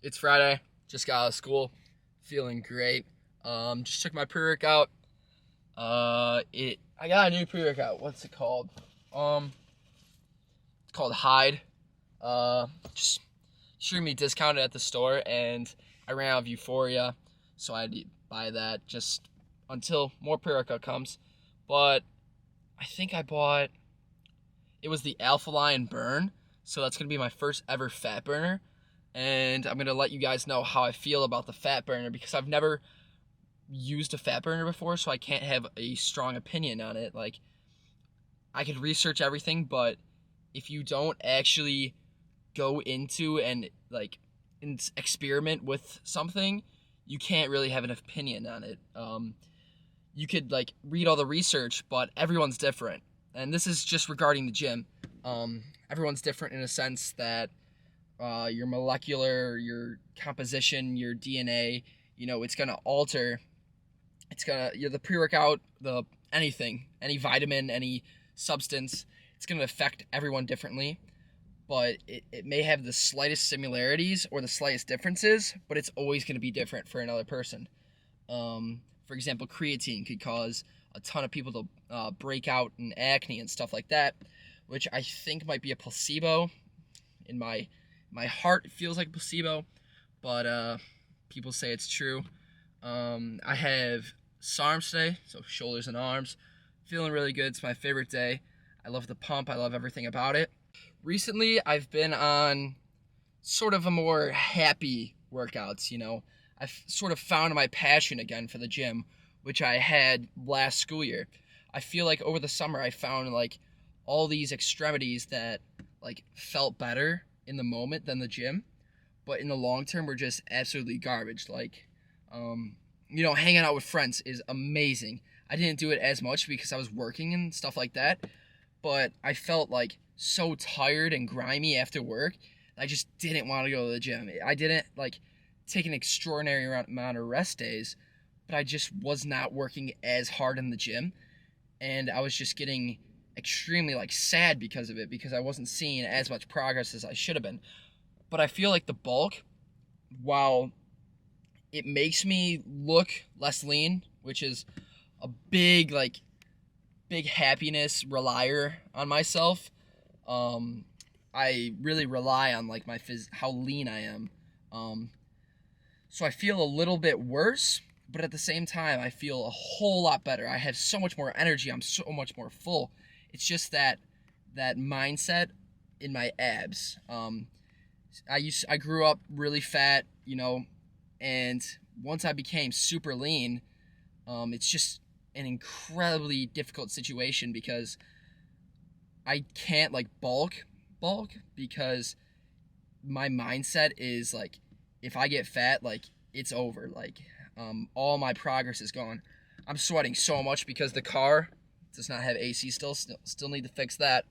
It's Friday. Just got out of school. Feeling great. Just took my pre-workout. I got a new pre-workout. What's it called? It's called Hyde. Just sure me discounted at the store, and I ran out of Euphoria, so I had to buy that just until more pre-workout comes. But I think I bought. It was the Alpha Lion Burn, so that's gonna be my first ever fat burner. And I'm going to let you guys know how I feel about the fat burner because I've never used a fat burner before, so I can't have a strong opinion on it. Like, I could research everything, but if you don't actually go into and, experiment with something, you can't really have an opinion on it. You could, read all the research, but everyone's different. And this is just regarding the gym. Everyone's different in a sense that your molecular, your composition, your DNA, it's going to alter. It's going to, the pre-workout, anything, any vitamin, any substance, it's going to affect everyone differently. But it may have the slightest similarities or the slightest differences, but it's always going to be different for another person. For example, creatine could cause a ton of people to break out in acne and stuff like that, which I think might be a placebo. In my heart feels like placebo, but people say it's true. I have SARMs today, so shoulders and arms. Feeling really good. It's my favorite day. I love the pump. I love everything about it. Recently, I've been on sort of a more happy workouts, I've sort of found my passion again for the gym, which I had last school year. I feel like over the summer I found all these extremities that felt better in the moment than the gym, but in the long term were just absolutely garbage. Hanging out with friends is amazing. I didn't do it as much because I was working and stuff like that, but I felt so tired and grimy after work. I just didn't want to go to the gym. I didn't take an extraordinary amount of rest days, but I just was not working as hard in the gym, and I was just getting extremely sad because of it, because I wasn't seeing as much progress as I should have been. But I feel like the bulk, while it makes me look less lean, which is a big happiness relier on myself, I really rely on how lean I am. So I feel a little bit worse, but at the same time I feel a whole lot better. I have so much more energy. I'm so much more full. It's just that mindset in my abs. I grew up really fat, and once I became super lean, it's just an incredibly difficult situation because I can't bulk because my mindset is if I get fat, it's over. All my progress is gone. I'm sweating so much because the car does not have AC still need to fix that.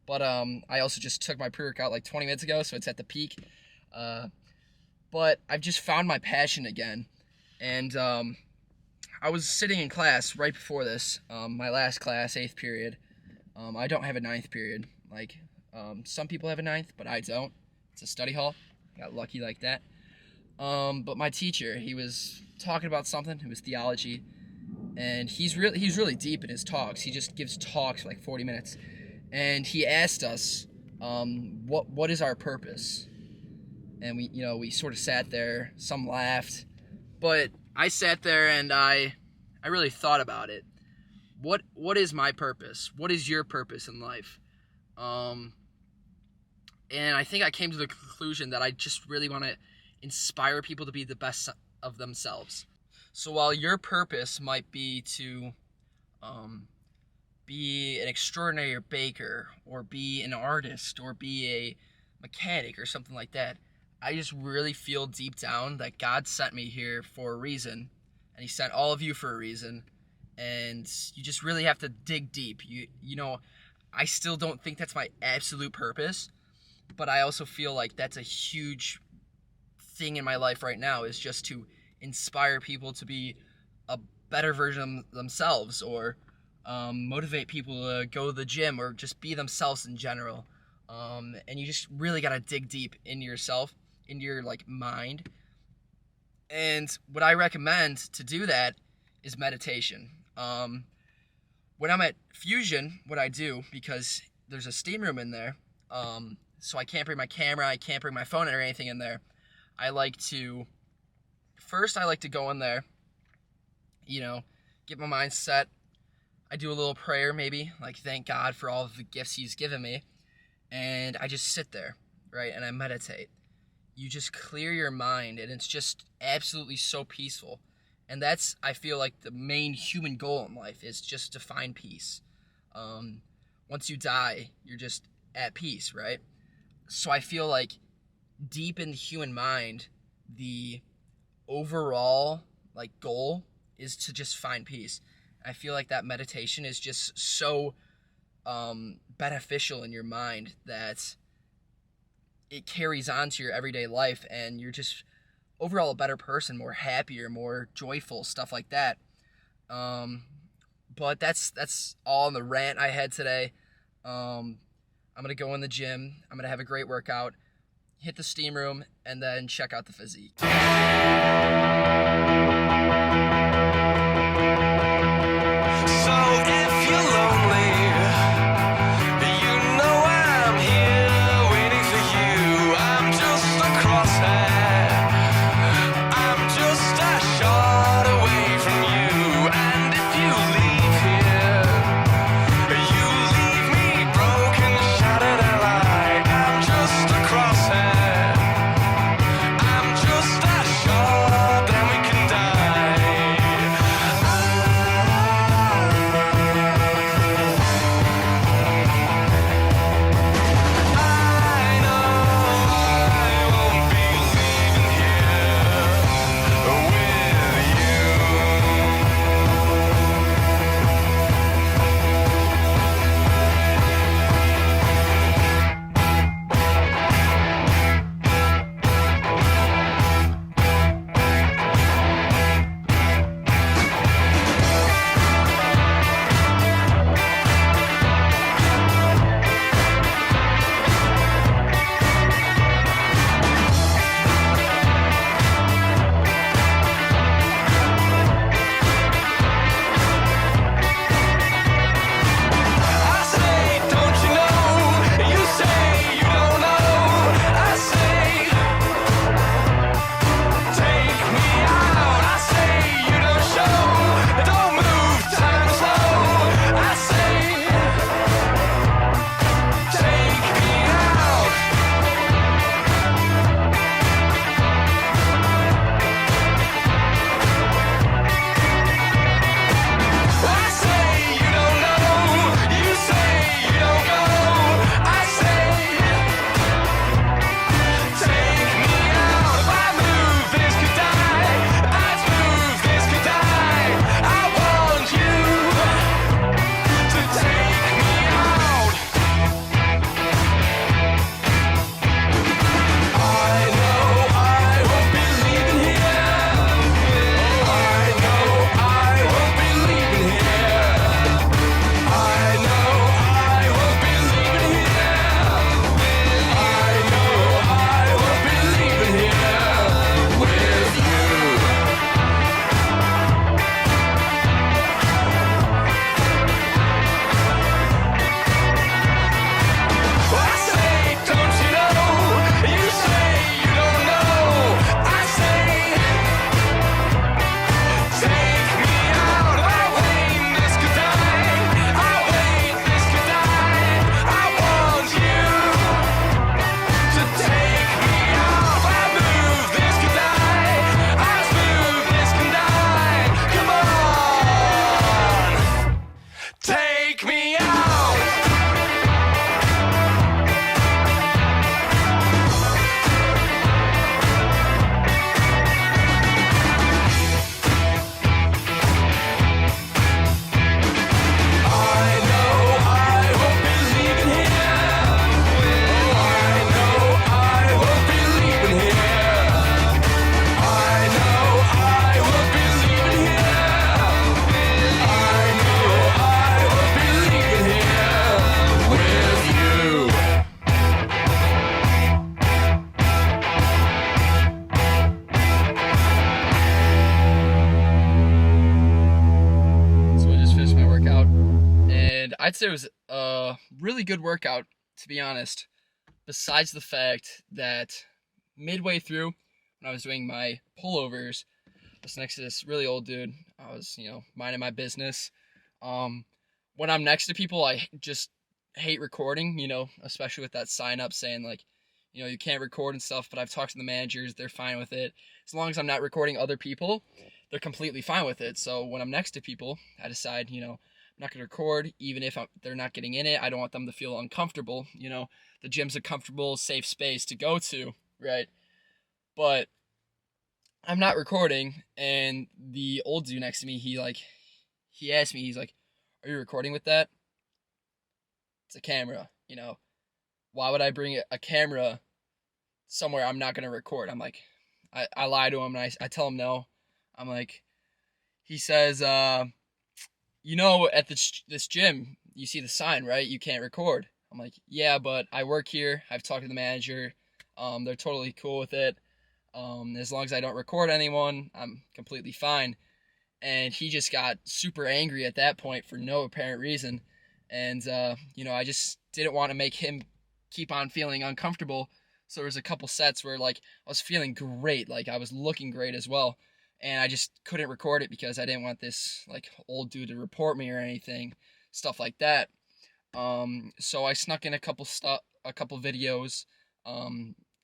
But I also just took my pre-workout 20 minutes ago, so it's at the peak. But I've just found my passion again. And I was sitting in class right before this, my last class, 8th period. I don't have a 9th period. Some people have a 9th, but I don't. It's a study hall. Got lucky like that. But my teacher, he was talking about something. It was theology. And he's really deep in his talks. He just gives talks for 40 minutes. And he asked us, what is our purpose? And we sort of sat there. Some laughed, but I sat there and I really thought about it. What is my purpose? What is your purpose in life? And I think I came to the conclusion that I just really want to inspire people to be the best of themselves. So while your purpose might be to be an extraordinary baker, or be an artist, or be a mechanic, or something like that, I just really feel deep down that God sent me here for a reason, and He sent all of you for a reason, and you just really have to dig deep. I still don't think that's my absolute purpose, but I also feel like that's a huge thing in my life right now, is just to inspire people to be a better version of themselves, or motivate people to go to the gym, or just be themselves in general. And you just really got to dig deep into yourself into your like mind. And what I recommend to do that is meditation. When I'm at Fusion, what I do, because there's a steam room in there, so I can't bring my camera, I can't bring my phone or anything in there. I like to go in there, get my mind set. I do a little prayer maybe, like thank God for all of the gifts he's given me. And I just sit there, right? And I meditate. You just clear your mind, and it's just absolutely so peaceful. And that's, I feel like, the main human goal in life is just to find peace. Once you die, you're just at peace, right? So I feel like deep in the human mind, the overall like goal is to just find peace. I feel like that meditation is just so beneficial in your mind that it carries on to your everyday life, and you're just overall a better person, more happier, more joyful, stuff like that. But that's all in the rant I had today. I'm gonna go in the gym. I'm gonna have a great workout, hit the steam room, and then check out the physique. I'd say it was a really good workout, to be honest. Besides the fact that midway through, when I was doing my pullovers, I was next to this really old dude. I was, minding my business. Um, when I'm next to people, I just hate recording, especially with that sign up saying like, you can't record and stuff. But I've talked to the managers; they're fine with it. As long as I'm not recording other people, they're completely fine with it. So when I'm next to people, I decide, I'm not gonna record, even if they're not getting in it. I don't want them to feel uncomfortable. The gym's a comfortable, safe space to go to, right? But I'm not recording, and the old dude next to me, he asked me, he's like, "Are you recording with that? It's a camera. Why would I bring a camera somewhere I'm not gonna record?" I'm like, I lie to him and I tell him no. I'm like, he says, at this gym, you see the sign, right? You can't record. I'm like, yeah, but I work here. I've talked to the manager. They're totally cool with it. As long as I don't record anyone, I'm completely fine. And he just got super angry at that point for no apparent reason. And, I just didn't want to make him keep on feeling uncomfortable. So there was a couple sets where, like, I was feeling great. Like, I was looking great as well. And I just couldn't record it because I didn't want this, like, old dude to report me or anything. Stuff like that. So I snuck in a couple videos,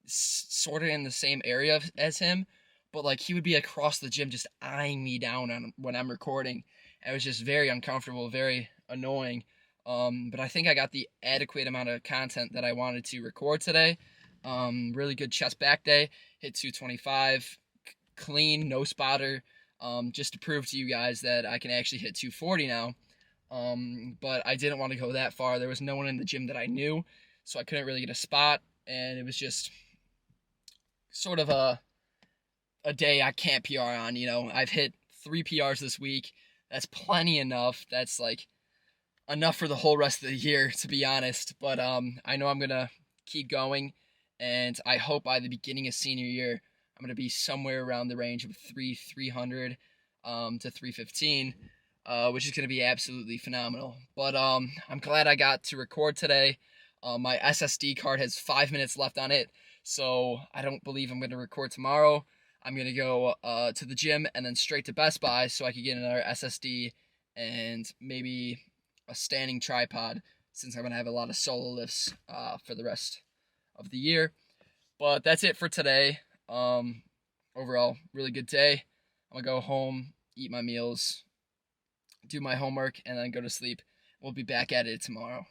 sort of in the same area as him, but like he would be across the gym just eyeing me down when I'm recording. It was just very uncomfortable, very annoying. But I think I got the adequate amount of content that I wanted to record today. Really good chest back day, hit 225, clean, no spotter, just to prove to you guys that I can actually hit 240 now. But I didn't want to go that far. There was no one in the gym that I knew, so I couldn't really get a spot, and it was just sort of a day I can't PR on. I've hit 3 PRs this week. That's plenty enough. That's like enough for the whole rest of the year, to be honest. But I know I'm gonna keep going, and I hope by the beginning of senior year, I'm gonna be somewhere around the range of 300 to 315. Which is going to be absolutely phenomenal. But I'm glad I got to record today. My SSD card has 5 minutes left on it, so I don't believe I'm going to record tomorrow. I'm going to go to the gym and then straight to Best Buy so I can get another SSD and maybe a standing tripod, since I'm going to have a lot of solo lifts for the rest of the year. But that's it for today. Overall, really good day. I'm going to go home, eat my meals, do my homework, and then go to sleep. We'll be back at it tomorrow.